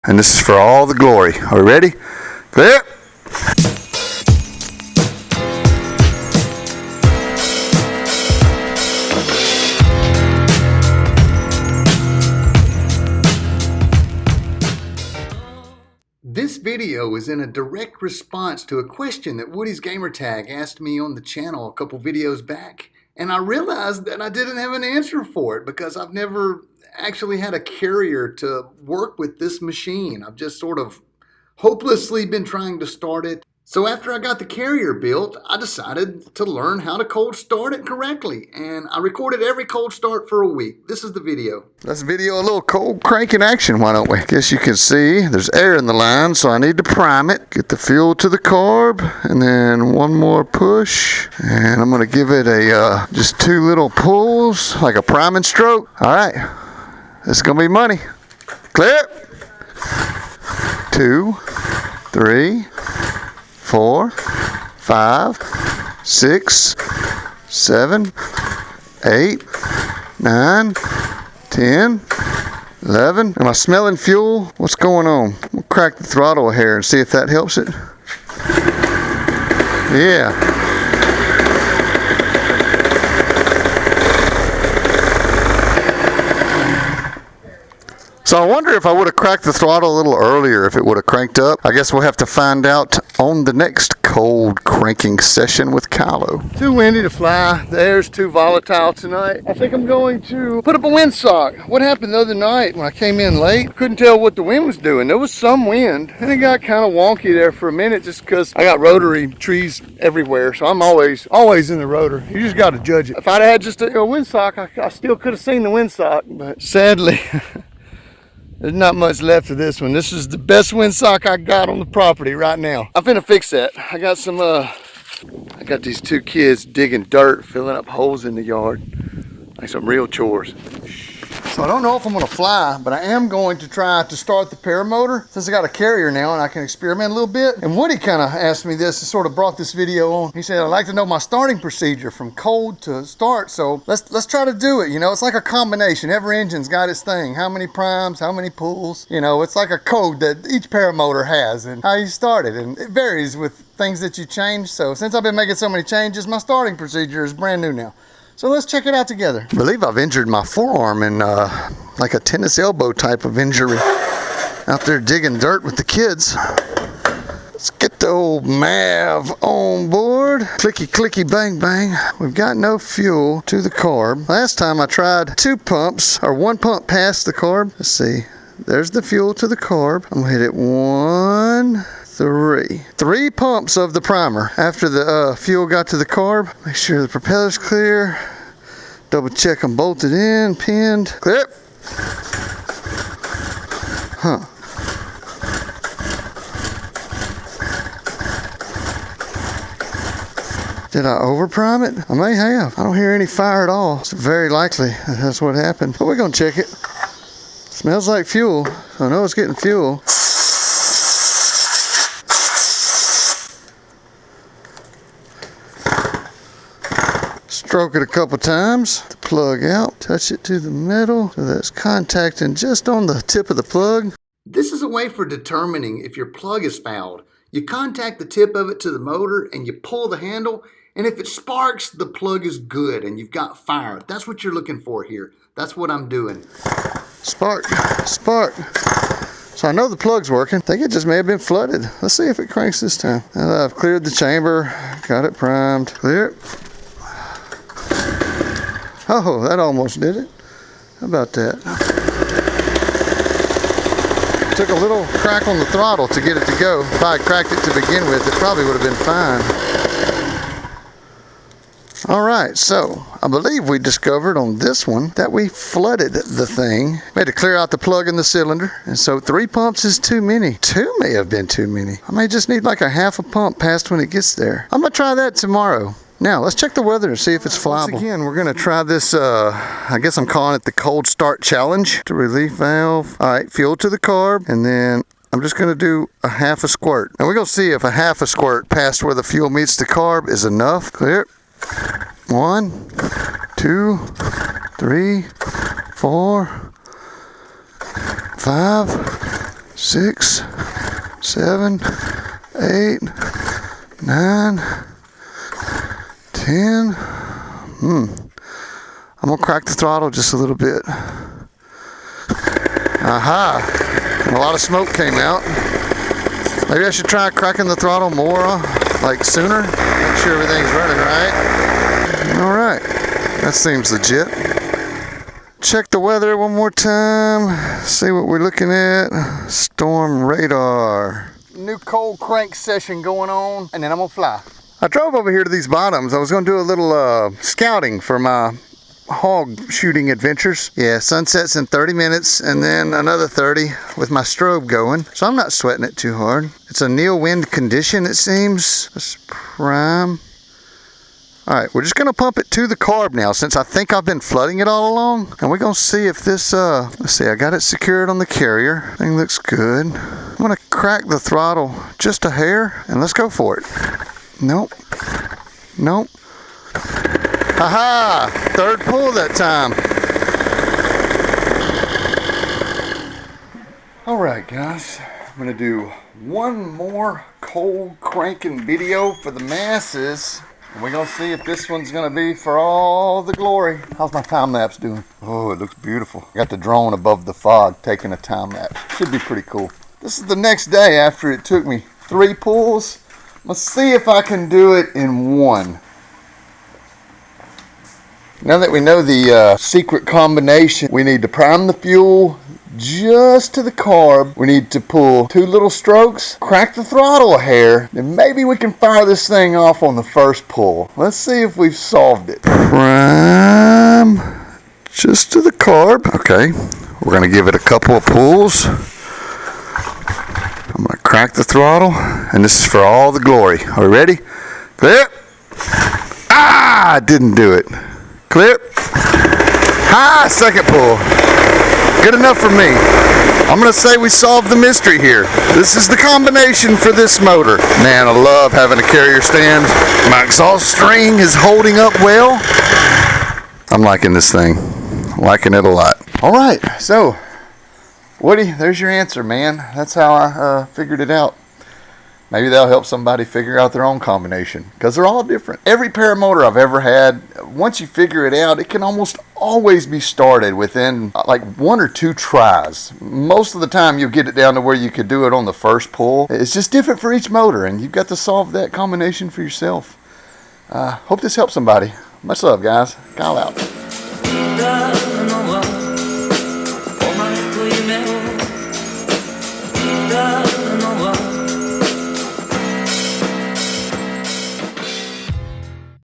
And this is for all the glory. Are we ready? Clear. This video is in a direct response to a question that Woody's Gamertag asked me on the channel a couple videos back. And I realized that I didn't have an answer for it because I've never actually had a carrier to work with this machine. I've just sort of hopelessly been trying to start it. So after I got the carrier built, I decided to learn how to cold start it correctly. And I recorded every cold start for a week. This is the video. Let's video a little cold crank in action, why don't we? Guess you can see there's air in the line, so I need to prime it. Get the fuel to the carb, and then one more push. And I'm gonna give it a just 2 little pulls, like a priming stroke. All right, this is gonna be money. Clear. 2, 3, 4, 5, 6, 7, 8, 9, 10, 11. Am I smelling fuel? What's going on? We'll crack the throttle here and see if that helps it. Yeah. So I wonder if I would have cracked the throttle a little earlier, if it would have cranked up. I guess we'll have to find out on the next cold cranking session with Kylo. Too windy to fly. The air's too volatile tonight. I think I'm going to put up a windsock. What happened the other night when I came in late, I couldn't tell what the wind was doing. There was some wind, and it got kind of wonky there for a minute just because I got rotary trees everywhere, so I'm always in the rotor. You just got to judge it. If I'd had just a windsock, I still could have seen the windsock, but sadly, there's not much left of this one. This is the best windsock I got on the property right now. I'm finna fix that. I got some, I got these 2 kids digging dirt, filling up holes in the yard. Like some real chores. So I don't know if I'm gonna fly, but I am going to try to start the paramotor since I got a carrier now and I can experiment a little bit. And Woody kind of asked me this and sort of brought this video on. He said, I'd like to know my starting procedure from cold to start. So let's try to do it. You know, it's like a combination. Every engine's got its thing. How many primes, how many pulls. You know, it's like a code that each paramotor has and how you start it. And it varies with things that you change. So since I've been making so many changes, my starting procedure is brand new now. So let's check it out together. I believe I've injured my forearm in like a tennis elbow type of injury. Out there digging dirt with the kids. Let's get the old Mav on board. Clicky, clicky, bang, bang. We've got no fuel to the carb. Last time I tried 2 pumps, or 1 pump past the carb. Let's see. There's the fuel to the carb. I'm gonna hit it 1, 3 pumps of the primer after the fuel got to the carb. Make sure the propeller's clear. Double check I'm bolted in, pinned. Clear. Huh. Did I over prime it? I may have. I don't hear any fire at all. It's very likely that's what happened. But we're gonna check it. Smells like fuel. I know it's getting fuel. Stroke it a couple times, the plug out, touch it to the metal so that's contacting just on the tip of the plug. This is a way for determining if your plug is fouled. You contact the tip of it to the motor and you pull the handle, and if it sparks, the plug is good and you've got fire. That's what you're looking for here. That's what I'm doing. Spark, spark. So I know the plug's working. I think it just may have been flooded. Let's see if it cranks this time. Now that I've cleared the chamber, got it primed, clear it. Oh, that almost did it. How about that? Took a little crack on the throttle to get it to go. If I had cracked it to begin with, it probably would have been fine. All right, so I believe we discovered on this one that we flooded the thing. We had to clear out the plug in the cylinder. And so 3 pumps is too many. 2 may have been too many. I may just need like a half a pump past when it gets there. I'm gonna try that tomorrow. Now, let's check the weather and see if it's flyable. Once again, we're gonna try this, I guess I'm calling it the cold start challenge. To relief valve. All right, fuel to the carb, and then I'm just gonna do a half a squirt. And we're gonna see if a half a squirt past where the fuel meets the carb is enough. Clear. 1, 2, 3, 4, 5, 6, 7, 8, 9, 10. I'm gonna crack the throttle just a little bit. Aha! And a lot of smoke came out. Maybe I should try cracking the throttle more, like sooner. Make sure everything's running right. All right, that seems legit. Check the weather one more time. See what we're looking at. Storm radar. New cold crank session going on, and then I'm gonna fly. I drove over here to these bottoms. I was gonna do a little scouting for my hog shooting adventures. Yeah, sunsets in 30 minutes and then another 30 with my strobe going. So I'm not sweating it too hard. It's a Neil wind condition, it seems. Let's prime. All right, we're just gonna pump it to the carb now since I think I've been flooding it all along. And we're gonna see if this, let's see, I got it secured on the carrier. Thing looks good. I'm gonna crack the throttle just a hair and let's go for it. Nope, nope. Aha! Third pull that time. All right, guys. I'm gonna do one more cold cranking video for the masses. And we're gonna see if this one's gonna be for all the glory. How's my time lapse doing? Oh, it looks beautiful. Got the drone above the fog taking a time lapse. Should be pretty cool. This is the next day after it took me 3 pulls. Let's see if I can do it in one. Now that we know the secret combination, we need to prime the fuel just to the carb. We need to pull 2 little strokes, crack the throttle a hair, and maybe we can fire this thing off on the first pull. Let's see if we've solved it. Prime just to the carb. Okay, we're gonna give it a couple of pulls. I'm gonna crack the throttle, and this is for all the glory. Are we ready? Clip. Ah, I didn't do it. Clip. High second pull. Good enough for me. I'm gonna say we solved the mystery here. This is the combination for this motor. Man, I love having a carrier stand. My exhaust string is holding up well. I'm liking this thing. Liking it a lot. All right, so Woody, there's your answer, man. That's how I figured it out. Maybe that'll help somebody figure out their own combination, because they're all different. Every paramotor I've ever had, once you figure it out, it can almost always be started within like 1 or 2 tries. Most of the time you'll get it down to where you could do it on the first pull. It's just different for each motor, and you've got to solve that combination for yourself. Hope this helps somebody. Much love, guys. Kyle out.